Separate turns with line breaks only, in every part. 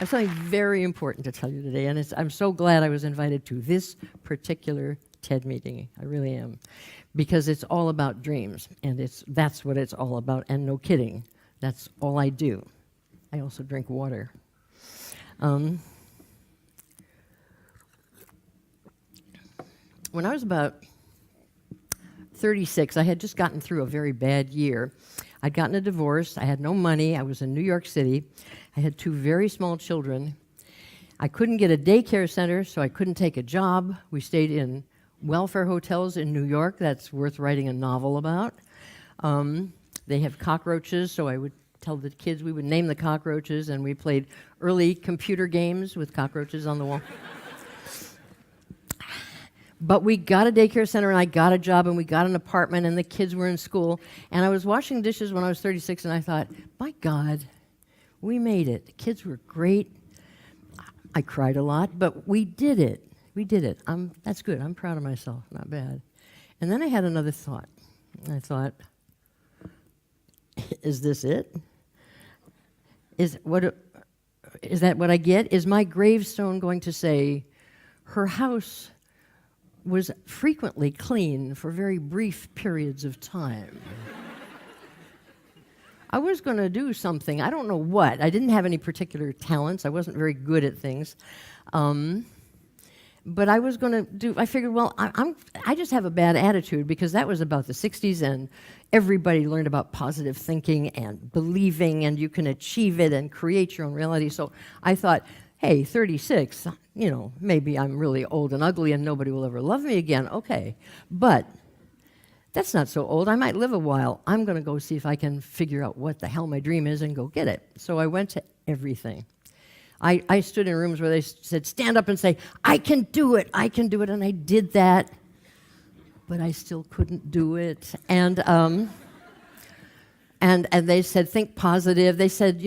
have something very important to tell you today, and I'm so glad I was invited to this particular TED meeting. I really am. Because it's all about dreams, and that's what it's all about, and no kidding. That's all I do. I also drink water. When I was about 36, I had just gotten through a very bad year. I'd gotten a divorce. I had no money. I was in New York City. I had 2 very small children. I couldn't get a daycare center, so I couldn't take a job. We stayed in welfare hotels in New York. That's worth writing a novel about. They have cockroaches, so I would tell the kids, we would name the cockroaches, and we played early computer games with cockroaches on the wall. But we got a daycare center, and I got a job, and we got an apartment, and the kids were in school. And I was washing dishes when I was 36, and I thought, my God, we made it. The kids were great. I cried a lot, but we did it. We did it. That's good. I'm proud of myself. Not bad. And then I had another thought. I thought, is this it? Is that what I get? Is my gravestone going to say, her house was frequently clean for very brief periods of time? I was going to do something. I don't know what. I didn't have any particular talents. I wasn't very good at things. But I was going to do, I figured, well, I just have a bad attitude, because that was about the 60s, and everybody learned about positive thinking and believing, and you can achieve it and create your own reality. So I thought, hey, 36, maybe I'm really old and ugly and nobody will ever love me again. Okay, but that's not so old. I might live a while. I'm going to go see if I can figure out what the hell my dream is and go get it. So I went to everything. I stood in rooms where they said, stand up and say, I can do it, and I did that, but I still couldn't do it. And they said, think positive. They said,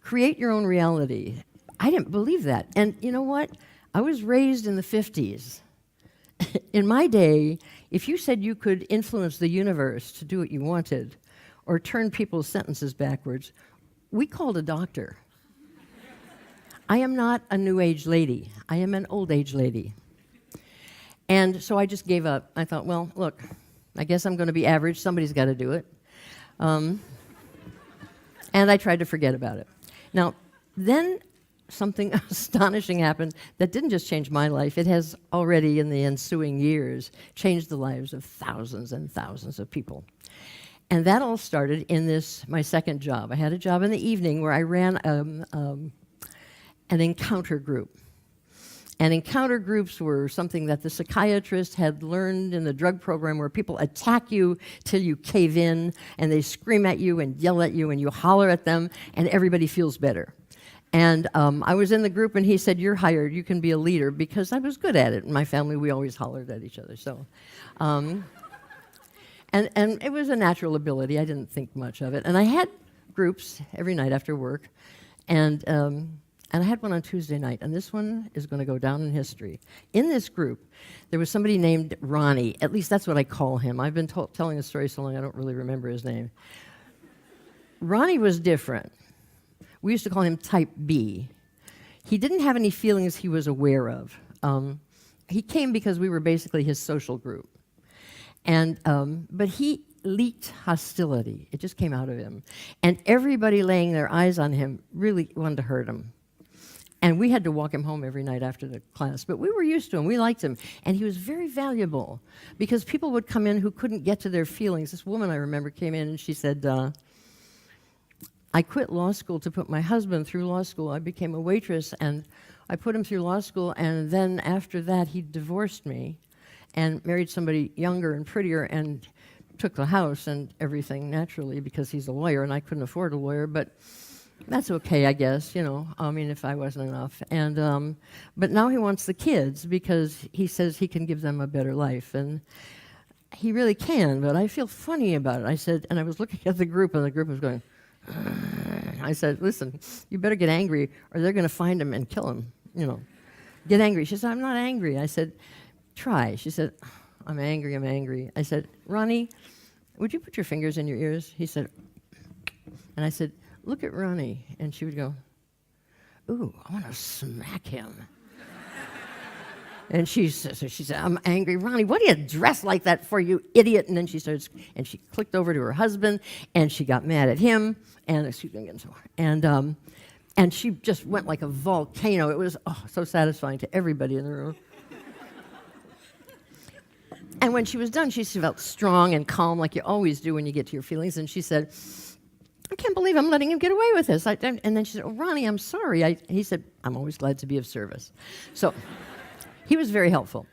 create your own reality. I didn't believe that. And you know what? I was raised in the 50s. In my day, if you said you could influence the universe to do what you wanted or turn people's sentences backwards, we called a doctor. I am not a new age lady. I am an old age lady. And so I just gave up. I thought, well, look, I guess I'm going to be average. Somebody's got to do it. And I tried to forget about it. Now, then something astonishing happened that didn't just change my life. It has already, in the ensuing years, changed the lives of thousands and thousands of people. And that all started in my second job. I had a job in the evening where I ran an encounter group. And encounter groups were something that the psychiatrist had learned in the drug program, where people attack you till you cave in, and they scream at you and yell at you, and you holler at them, and everybody feels better. And I was in the group, and he said, you're hired, you can be a leader, because I was good at it. In my family, we always hollered at each other. So, and it was a natural ability. I didn't think much of it. And I had groups every night after work, and I had one on Tuesday night, and this one is going to go down in history. In this group, there was somebody named Ronnie. At least that's what I call him. I've been telling the story so long I don't really remember his name. Ronnie was different. We used to call him Type B. He didn't have any feelings he was aware of. He came because we were basically his social group. But he leaked hostility. It just came out of him. And everybody laying their eyes on him really wanted to hurt him. And we had to walk him home every night after the class. But we were used to him. We liked him. And he was very valuable, because people would come in who couldn't get to their feelings. This woman, I remember, came in and she said, I quit law school to put my husband through law school. I became a waitress, and I put him through law school, and then after that, he divorced me and married somebody younger and prettier and took the house and everything, naturally, because he's a lawyer, and I couldn't afford a lawyer, but that's okay, I guess, if I wasn't enough. And but now he wants the kids, because he says he can give them a better life, and he really can, but I feel funny about it. I said, and I was looking at the group, and the group was going, I said, listen, you better get angry, or they're going to find him and kill him, Get angry. She said, I'm not angry. I said, try. She said, I'm angry. I said, Ronnie, would you put your fingers in your ears? He said, and I said, look at Ronnie. And she would go, ooh, I want to smack him. And she said, I'm angry. Ronnie, what do you dress like that for, you idiot? And then she starts, and she clicked over to her husband, and she got mad at him, and and she just went like a volcano. It was so satisfying to everybody in the room. And when she was done, she felt strong and calm, like you always do when you get to your feelings. And she said, I can't believe I'm letting him get away with this. And then she said, oh, Ronnie, I'm sorry. He said, I'm always glad to be of service. So he was very helpful.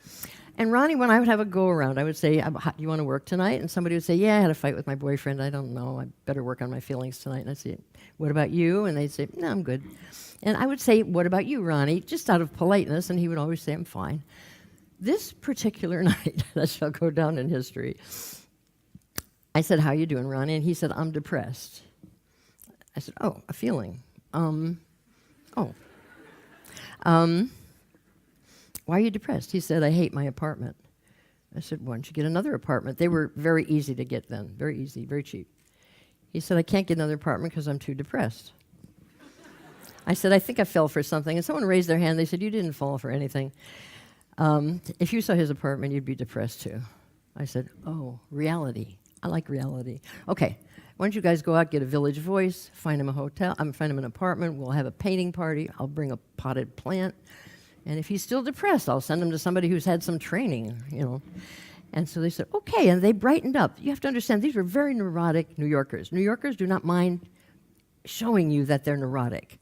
And Ronnie, when I would have a go-around, I would say, do you want to work tonight? And somebody would say, yeah, I had a fight with my boyfriend. I don't know. I better work on my feelings tonight. And I'd say, what about you? And they'd say, no, I'm good. And I would say, what about you, Ronnie? Just out of politeness. And he would always say, I'm fine. This particular night, that shall go down in history, I said, how you doing, Ronnie? And he said, I'm depressed. I said, oh, a feeling. Why are you depressed? He said, I hate my apartment. I said, why don't you get another apartment? They were very easy to get then, very easy, very cheap. He said, I can't get another apartment because I'm too depressed. I said, I think I fell for something. And someone raised their hand. They said, you didn't fall for anything. If you saw his apartment, you'd be depressed too. I said, oh, reality. I like reality. Okay, why don't you guys go out, get a Village Voice, find him a hotel, find him an apartment, we'll have a painting party, I'll bring a potted plant, and if he's still depressed, I'll send him to somebody who's had some training, And so they said, okay, and they brightened up. You have to understand, these were very neurotic New Yorkers. New Yorkers do not mind showing you that they're neurotic.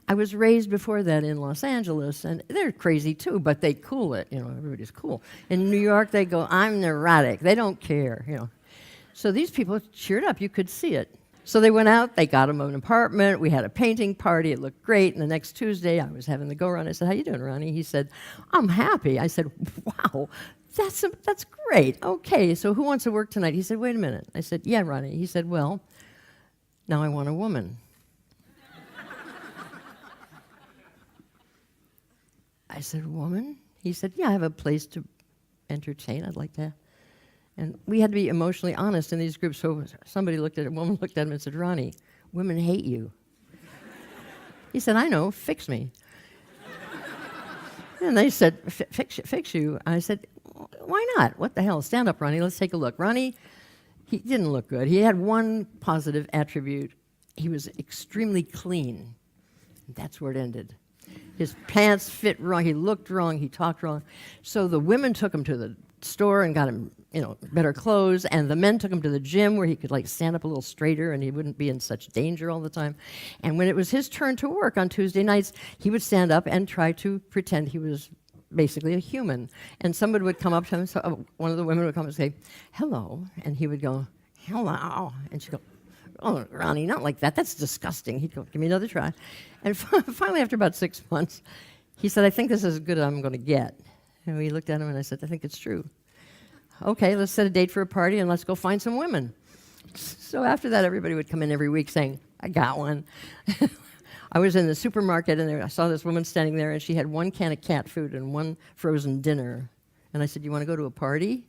I was raised before that in Los Angeles, and they're crazy too, but they cool it, everybody's cool. In New York, they go, I'm neurotic. They don't care, So these people cheered up. You could see it. So they went out. They got him an apartment. We had a painting party. It looked great. And the next Tuesday, I was having the go-around. I said, how you doing, Ronnie? He said, I'm happy. I said, wow, that's great. Okay, so who wants to work tonight? He said, wait a minute. I said, yeah, Ronnie. He said, well, now I want a woman. I said, woman? He said, yeah, I have a place to entertain. I'd like to. And we had to be emotionally honest in these groups. So a woman looked at him and said, Ronnie, women hate you. He said, I know, fix me. And they said, fix you. I said, why not? What the hell? Stand up, Ronnie. Let's take a look. Ronnie, he didn't look good. He had one positive attribute. He was extremely clean. That's where it ended. His pants fit wrong. He looked wrong. He talked wrong. So the women took him to the store and got him, better clothes. And the men took him to the gym where he could stand up a little straighter and he wouldn't be in such danger all the time. And when it was his turn to work on Tuesday nights, he would stand up and try to pretend he was basically a human. And somebody would come up to him. So one of the women would come and say, hello. And he would go, hello. And she'd go, oh, Ronnie, not like that. That's disgusting. He'd go, give me another try. And finally, after about 6 months, he said, I think this is as good as I'm going to get. And we looked at him and I said, I think it's true. Okay, let's set a date for a party and let's go find some women. So after that, everybody would come in every week saying, I got one. I was in the supermarket and I saw this woman standing there and she had one can of cat food and one frozen dinner. And I said, you want to go to a party?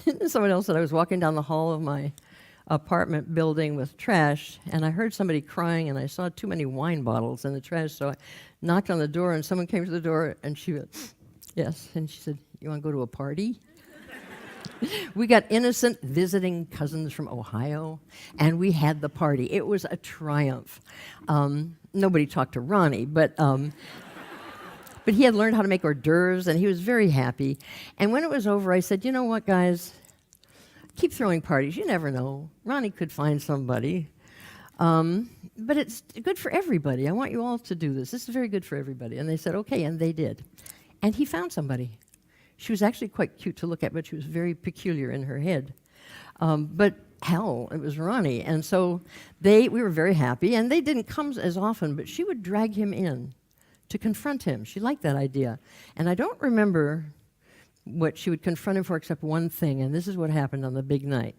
And someone else said, I was walking down the hall of my apartment building with trash, and I heard somebody crying, and I saw too many wine bottles in the trash, so I knocked on the door, and someone came to the door, and she went, yes, and she said, you want to go to a party? We got innocent visiting cousins from Ohio, and we had the party. It was a triumph. Nobody talked to Ronnie, but he had learned how to make hors d'oeuvres, and he was very happy. And when it was over, I said, you know what, guys? Keep throwing parties. You never know. Ronnie could find somebody. But it's good for everybody. I want you all to do this. This is very good for everybody. And they said, okay, and they did. And he found somebody. She was actually quite cute to look at, but she was very peculiar in her head. But hell, it was Ronnie. And so we were very happy, and they didn't come as often, but she would drag him in to confront him. She liked that idea. And I don't remember what she would confront him for except one thing, and this is what happened on the big night.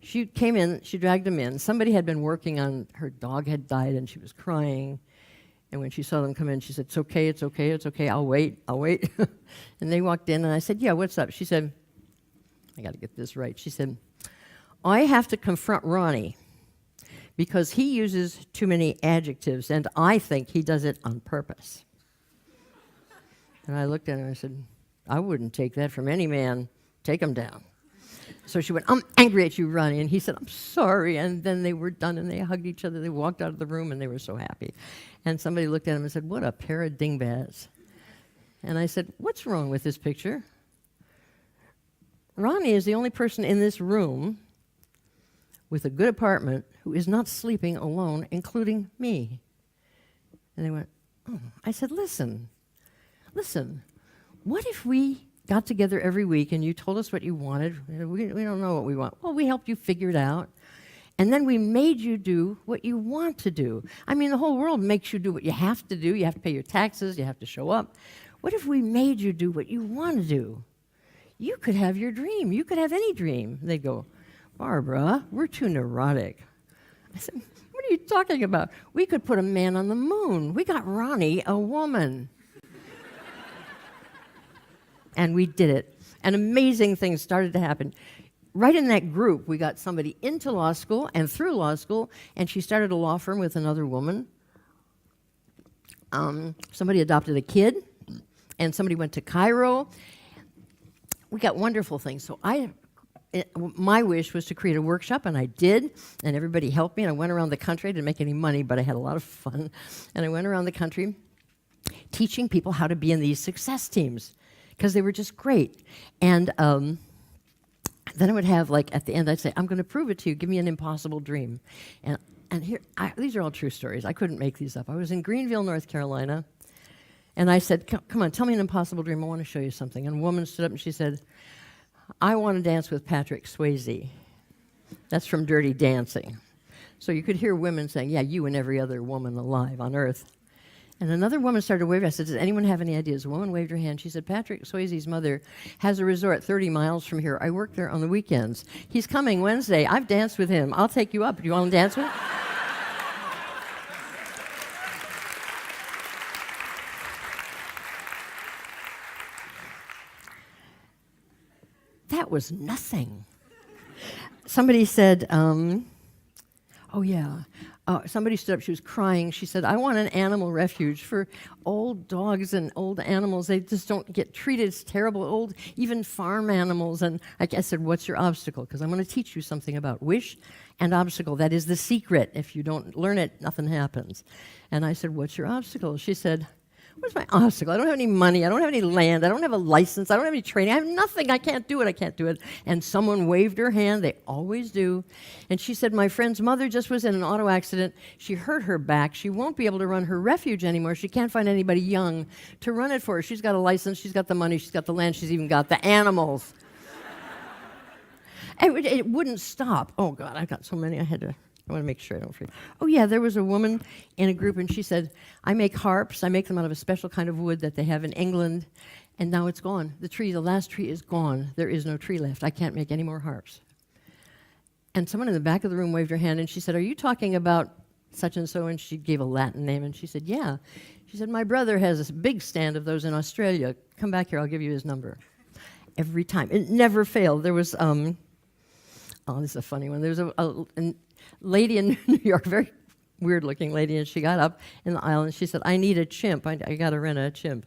She came in, she dragged him in. Somebody had been working on, her dog had died, and she was crying. And when she saw them come in, she said, it's okay, it's okay, it's okay, I'll wait. And they walked in, and I said, yeah, what's up? She said, I got to get this right. She said, I have to confront Ronnie because he uses too many adjectives, and I think he does it on purpose. And I looked at him and I said, I wouldn't take that from any man. Take him down. So she went, I'm angry at you, Ronnie. And he said, I'm sorry. And then they were done, and they hugged each other. They walked out of the room, and they were so happy. And somebody looked at him and said, what a pair of dingbats. And I said, what's wrong with this picture? Ronnie is the only person in this room with a good apartment who is not sleeping alone, including me. And they went, oh. I said, listen, what if we got together every week and you told us what you wanted? We don't know what we want. Well, we helped you figure it out. And then we made you do what you want to do. I mean, the whole world makes you do what you have to do. You have to pay your taxes. You have to show up. What if we made you do what you want to do? You could have your dream. You could have any dream. They'd go, Barbara, we're too neurotic. I said, what are you talking about? We could put a man on the moon. We got Ronnie a woman. And we did it. And amazing things started to happen. Right in that group, we got somebody into law school and through law school, and she started a law firm with another woman. Somebody adopted a kid, and somebody went to Cairo. We got wonderful things. So my wish was to create a workshop, and I did, and everybody helped me, and I went around the country. I didn't make any money, but I had a lot of fun. And I went around the country teaching people how to be in these success teams, because they were just great. And then I would have, like, at the end, I'd say, I'm going to prove it to you. Give me an impossible dream. And here, these are all true stories. I couldn't make these up. I was in Greenville, North Carolina, and I said, come on, tell me an impossible dream. I want to show you something. And a woman stood up and she said, I want to dance with Patrick Swayze. That's from Dirty Dancing. So you could hear women saying, yeah, you and every other woman alive on earth. And another woman started waving. I said, does anyone have any ideas? A woman waved her hand. She said, Patrick Swayze's mother has a resort 30 miles from here. I work there on the weekends. He's coming Wednesday. I've danced with him. I'll take you up. Do you want to dance with him? That was nothing. Somebody said, oh, yeah. Somebody stood up, she was crying. She said, I want an animal refuge for old dogs and old animals. They just don't get treated. It's terrible. Old, even farm animals. And I said, what's your obstacle? Because I'm going to teach you something about wish and obstacle. That is the secret. If you don't learn it, nothing happens. And I said, what's your obstacle? She said, what's my obstacle? I don't have any money. I don't have any land. I don't have a license. I don't have any training. I have nothing. I can't do it. And someone waved her hand. They always do. And she said, my friend's mother just was in an auto accident. She hurt her back. She won't be able to run her refuge anymore. She can't find anybody young to run it for her. She's got a license. She's got the money. She's got the land. She's even got the animals. And it wouldn't stop. Oh, God, I've got so many. I want to make sure I don't forget. Oh, yeah, there was a woman in a group, and she said, I make harps. I make them out of a special kind of wood that they have in England, and now it's gone. The last tree is gone. There is no tree left. I can't make any more harps. And someone in the back of the room waved her hand, and she said, are you talking about such and so? And she gave a Latin name, and she said, yeah. She said, my brother has a big stand of those in Australia. Come back here. I'll give you his number. Every time. It never failed. There was, this is a funny one. There was a lady in New York, very weird-looking lady, and she got up in the aisle and she said, I need a chimp. I got to rent a chimp.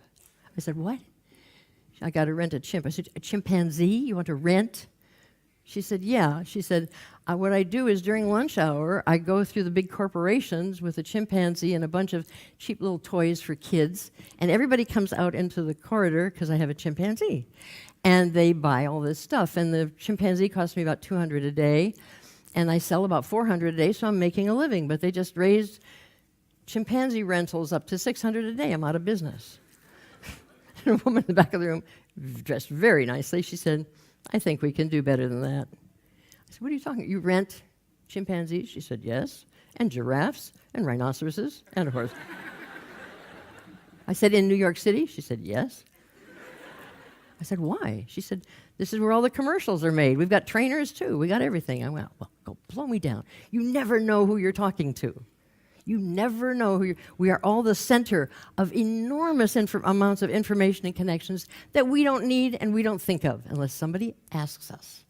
I said, what? I got to rent a chimp. I said, a chimpanzee? You want to rent? She said, yeah. She said, what I do is during lunch hour, I go through the big corporations with a chimpanzee and a bunch of cheap little toys for kids, and everybody comes out into the corridor because I have a chimpanzee. And they buy all this stuff, and the chimpanzee costs me about $200 a day, and I sell about $400 a day, so I'm making a living. But they just raised chimpanzee rentals up to $600 a day. I'm out of business. And a woman in the back of the room, dressed very nicely, she said, I think we can do better than that. I said, what are you talking about? You rent chimpanzees? She said, yes, and giraffes, and rhinoceroses, and a horse. I said, in New York City? She said, yes. I said, why? She said, this is where all the commercials are made. We've got trainers, too. We got everything. I went, well, go blow me down. You never know who you're talking to. You never know we are all the center of enormous amounts of information and connections that we don't need and we don't think of unless somebody asks us.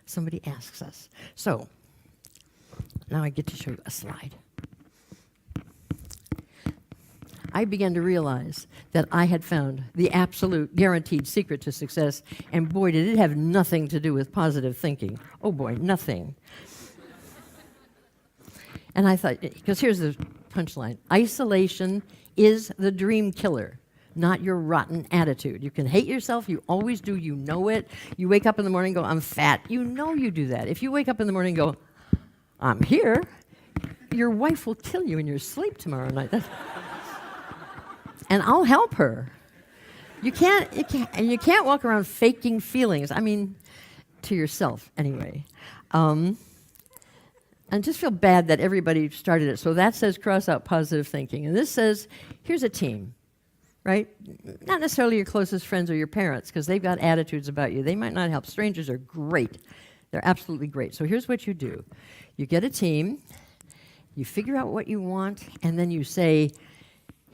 Somebody asks us. So, Now I get to show you a slide. I began to realize that I had found the absolute guaranteed secret to success, and boy, did it have nothing to do with positive thinking. Oh boy, nothing. And I thought, because here's the punchline: isolation is the dream killer, not your rotten attitude. You can hate yourself, you always do, you know it. You wake up in the morning and go, I'm fat. You know you do that. If you wake up in the morning and go, I'm here, your wife will kill you in your sleep tomorrow night. And I'll help her. You can't walk around faking feelings. I mean, to yourself anyway. And just feel bad that everybody started it. So that says cross out positive thinking. And this says, here's a team, right? Not necessarily your closest friends or your parents, because they've got attitudes about you. They might not help. Strangers are great. They're absolutely great. So here's what you do. You get a team, you figure out what you want, and then you say,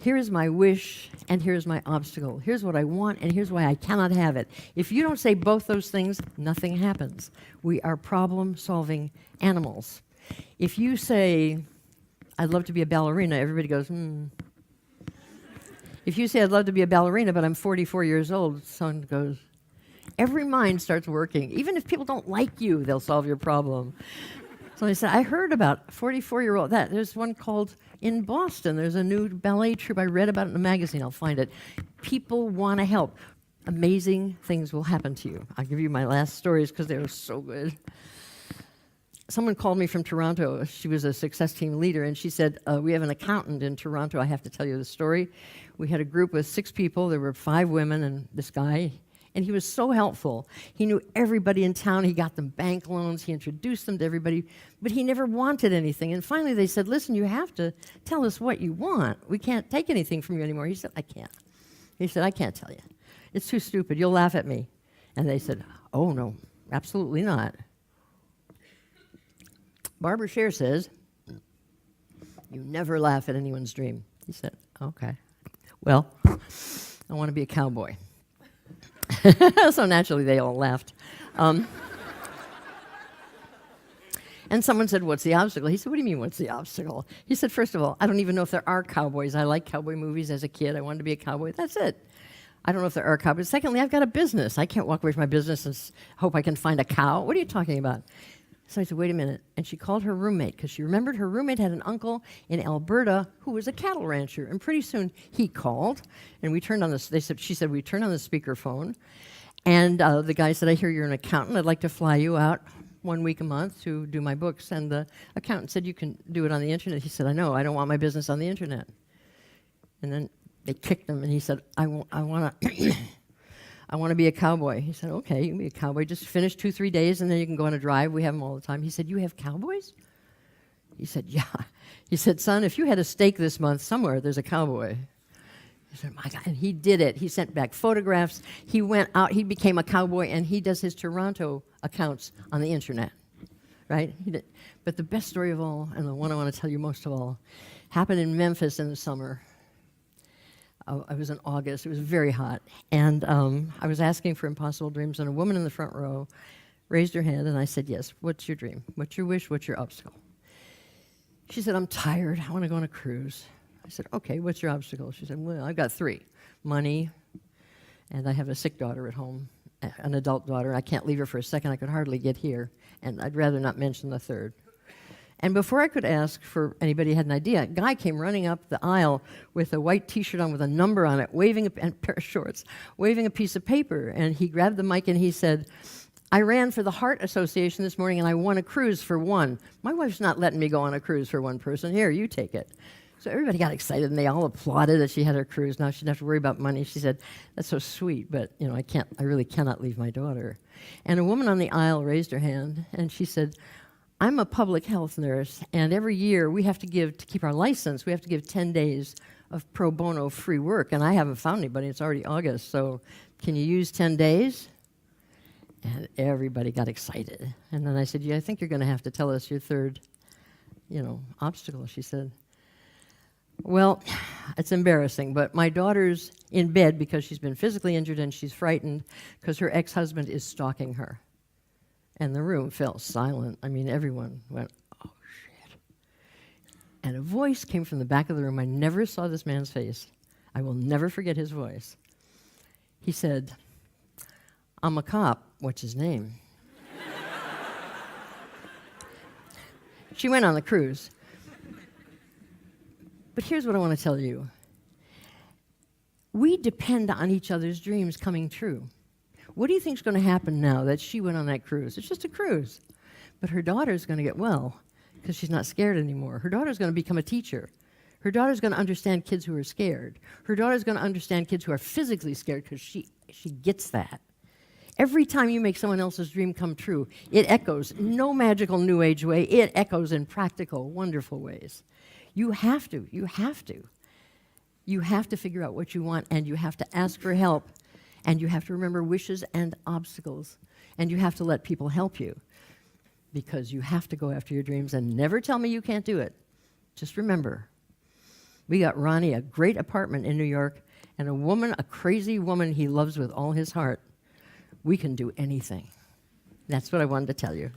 here is my wish, and here's my obstacle. Here's what I want, and here's why I cannot have it. If you don't say both those things, nothing happens. We are problem-solving animals. If you say, I'd love to be a ballerina, everybody goes, If you say, I'd love to be a ballerina, but I'm 44 years old, someone goes, every mind starts working. Even if people don't like you, they'll solve your problem. So I said, I heard about 44-year-old, there's one called, in Boston, there's a new ballet troupe. I read about it in a magazine. I'll find it. People want to help. Amazing things will happen to you. I'll give you my last stories because they were so good. Someone called me from Toronto. She was a success team leader, and she said, we have an accountant in Toronto. I have to tell you the story. We had a group with 6 people. There were 5 women and this guy. And he was so helpful. He knew everybody in town. He got them bank loans. He introduced them to everybody. But he never wanted anything. And finally they said, listen, you have to tell us what you want. We can't take anything from you anymore. He said, I can't. He said, I can't tell you. It's too stupid. You'll laugh at me. And they said, oh, no, absolutely not. Barbara Scher says, you never laugh at anyone's dream. He said, okay. Well, I want to be a cowboy. So naturally, they all laughed. And someone said, what's the obstacle? He said, what do you mean, what's the obstacle? He said, first of all, I don't even know if there are cowboys. I like cowboy movies as a kid. I wanted to be a cowboy. That's it. I don't know if there are cowboys. Secondly, I've got a business. I can't walk away from my business and hope I can find a cow. What are you talking about? So I said, wait a minute. And she called her roommate, because she remembered her roommate had an uncle in Alberta who was a cattle rancher. And pretty soon he called, and we turned on the, she said, we turned on the speakerphone. And the guy said, I hear you're an accountant. I'd like to fly you out 1 week a month to do my books. And the accountant said, you can do it on the internet. He said, I know, I don't want my business on the internet. And then they kicked him, and he said, I want to be a cowboy. He said, okay, you can be a cowboy. Just finish 2-3 days, and then you can go on a drive. We have them all the time. He said, you have cowboys? He said, yeah. He said, son, if you had a steak this month somewhere, there's a cowboy. He said, my God. And he did it. He sent back photographs. He went out. He became a cowboy, and he does his Toronto accounts on the internet, right? He did. But the best story of all, and the one I want to tell you most of all, happened in Memphis in the summer. I was in August. It was very hot. And I was asking for impossible dreams, and a woman in the front row raised her hand, and I said, yes, what's your dream? What's your wish? What's your obstacle? She said, I'm tired. I want to go on a cruise. I said, okay, what's your obstacle? She said, well, I've got 3. Money, and I have a sick daughter at home, an adult daughter. I can't leave her for a second. I could hardly get here, and I'd rather not mention the 3rd. And before I could ask for anybody had an idea, a guy came running up the aisle with a white T-shirt on with a number on it, waving and a pair of shorts, waving a piece of paper. And he grabbed the mic and he said, I ran for the Heart Association this morning and I won a cruise for 1. My wife's not letting me go on a cruise for 1 person. Here, you take it. So everybody got excited and they all applauded that she had her cruise. Now she didn't have to worry about money. She said, that's so sweet, but you know, I really cannot leave my daughter. And a woman on the aisle raised her hand and she said, I'm a public health nurse, and every year we have to give, to keep our license, we have to give 10 days of pro bono free work, and I haven't found anybody. It's already August, so can you use 10 days? And everybody got excited. And then I said, yeah, I think you're going to have to tell us your 3rd, obstacle. She said, well, it's embarrassing, but my daughter's in bed because she's been physically injured and she's frightened because her ex-husband is stalking her. And the room fell silent. I mean, everyone went, oh, shit. And a voice came from the back of the room. I never saw this man's face. I will never forget his voice. He said, "I'm a cop. What's his name?" She went on the cruise. But here's what I want to tell you. We depend on each other's dreams coming true. What do you think is going to happen now that she went on that cruise? It's just a cruise. But her daughter's going to get well because she's not scared anymore. Her daughter's going to become a teacher. Her daughter's going to understand kids who are scared. Her daughter's going to understand kids who are physically scared because she gets that. Every time you make someone else's dream come true, it echoes, no magical New Age way, it echoes in practical, wonderful ways. You have to. You have to figure out what you want, and you have to ask for help, and you have to remember wishes and obstacles, and you have to let people help you, because you have to go after your dreams, and never tell me you can't do it. Just remember, we got Ronnie a great apartment in New York, and a crazy woman he loves with all his heart. We can do anything. That's what I wanted to tell you.